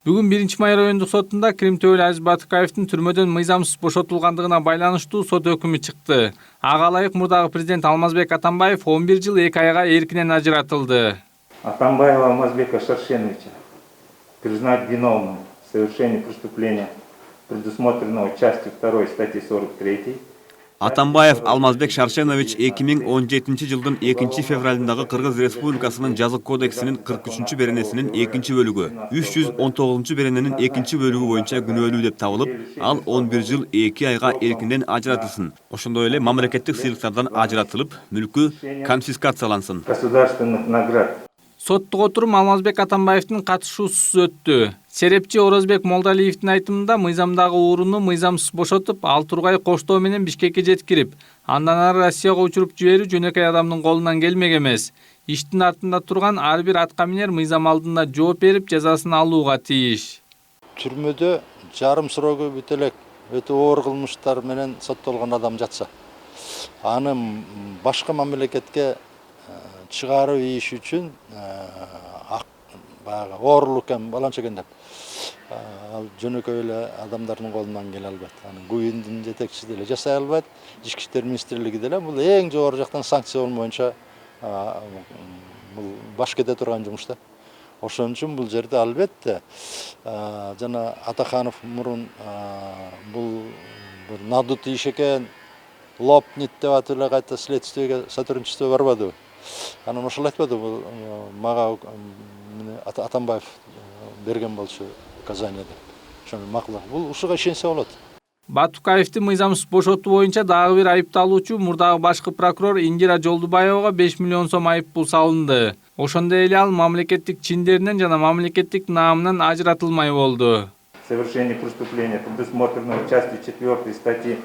Бүгүн 1-май райондук сотунда Крим төбөлү Азиз Батукаевдин түрмөдөн мыйзамсыз бошотулгандыгына байланыштуу сот өкүмү чыкты. Ага ылайык мурдагы президент Алмазбек Атамбаев 11 жыл 2 айга эркинен ажыратылды. Атамбаева Алмазбека Шаршеновича признать виновным в совершении преступления, предусмотренного частью 2 статьи 43. Атамбаев Алмазбек Шаршенович 2017 жылдын 2 февралындагы Кыргыз Республикасынын жазык кодексинин 43 беренесинин 2 бөлүгү 319 берененин 2 бөлүгү боюнча күнөөлүү деп табылып, ал 11 жыл 2 айга эркинен ажыратылсын. Ошондой эле мамлекеттик сыйлыктардан ажыратылып, мүлкү конфискациялансын. Государственных наград. Соттук отурум Алмазбек Атамбаевдин катышуусуз өттү. Серепчи Орозбек Молдалиевдин айтымында мыйзамдагы ууруну мыйзамсыз бошотуп, ал тургай коштоо менен Бишкекке жеткирип, андан ары Россияга учуруп жиберүү жөнөкөй адамдын колунан келмек эмес. Иштин артында турган ар бир атка минер мыйзам алдында жооп берип, жазасын алууга тийиш. Түрмөдө жарым срогу бүтө элек өтө оор кылмыштар менен соттолгон адам жатса, аны башка мамлекетке чыгаруу иш үчүн баягы оорулук экен, баланча экен деп. Ал жөнөкөй эле адамдардын колунан келе албайт. Анын ГУИндин жетекчиси деле жасай албайт, Ички иштер министрлиги деле бул эң жогору жактан санкция боюнча бул баш кете турган жумуш да. Ошон үчүн бул жерде албетте жана Атаханов мурун бул бир надутый иш экен, лопнит деп атып эле кайта следствиеге сотрудничество барбадыбы? Анан ошол айтпады, бул мага Атамбаев берген болчу указание деп. Ошону макулдап, бул ушуга ишенсе болот. Батукаевди мыйзамсыз бошотуу боюнча дагы бир айыпталуучу мурдагы башкы прокурор Индира Жолдубаевага 5 миллион сом айыппул салынды. Ошондой эле ал мамлекеттик чиндеринен жана мамлекеттик наамынан ажыратылмай болду. Совершение преступления, предусмотренного частью 4 статьи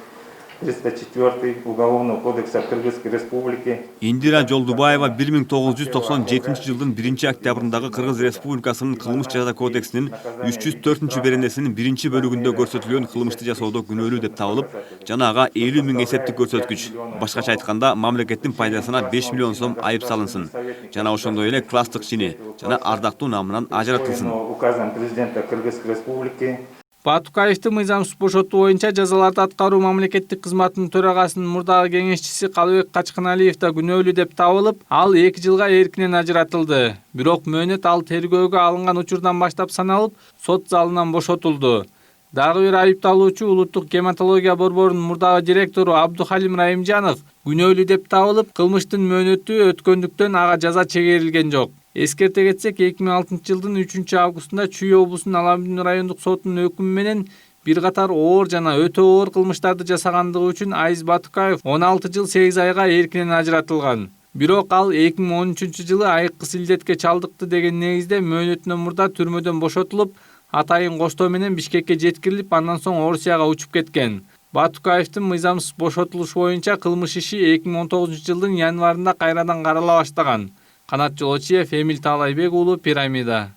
304 Уголовного кодекса Кыргызской Республики. Индира Жолдубаева 1997 жылдын 1 октябрындагы Кыргыз Республикасынын кылмыш жаза кодексинин 304 беренесинин 1 бөлүгүндө көрсөтүлгөн кылмышты жасоодо күнөөлүү деп табылып, жана ага 50 000 эсептик көрсөткүч, башкача айтканда мамлекеттин пайдасына 5 миллион сом айып салынсын, жана ошондой эле класстык чини жана ардактуу наамынан ажыратылсын. Указом президента Кыргызской Республики. Батукаевди мыйзамсыз бошотуу боюнча жазаларды аткаруу мамлекеттик кызматынын төрагасынын мурдагы кеңешчиси Калыбек Качканалиев да күнөөлүү деп табылып, ал 2 жылга эркинен ажыратылды. Бирок мөөнөт ал тергөөгө алынган учурдан баштап саналып, сот залынан бошотулду. Дагы бир айыпталуучу Улуттук гематология борборунун мурдагы директору Абдухалим Райымжанов күнөөлүү деп табылып, кылмыштын мөөнөтү өткөндүктөн ага жаза чегерилген жок. Эскерте кетсек, 2006 жылдын 3 августунда Чүй облусунун Алабүндү райондук сотунун өкүмү менен бир катар оор жана өтө оор кылмыштарды жасагандыгы үчүн Азиз Батукаев 16 жыл 8 айга эркинен ажыратылган. Бирок ал 2013 жылы айыккыс илдетке чалдыкты деген негизде мөөнөтүнөн мурда түрмөдөн бошотулуп, атайын коштоо менен Бишкекке жеткирилип, андан соң Орусияга учуп кеткен. Батукаевдин мыйзамсыз бошотулушу боюнча кылмыш иши 2019 жылдын январында кайрадан карала баштаган. Канат Жолочиев, Эмиль Таалайбек уулу, Пирамида.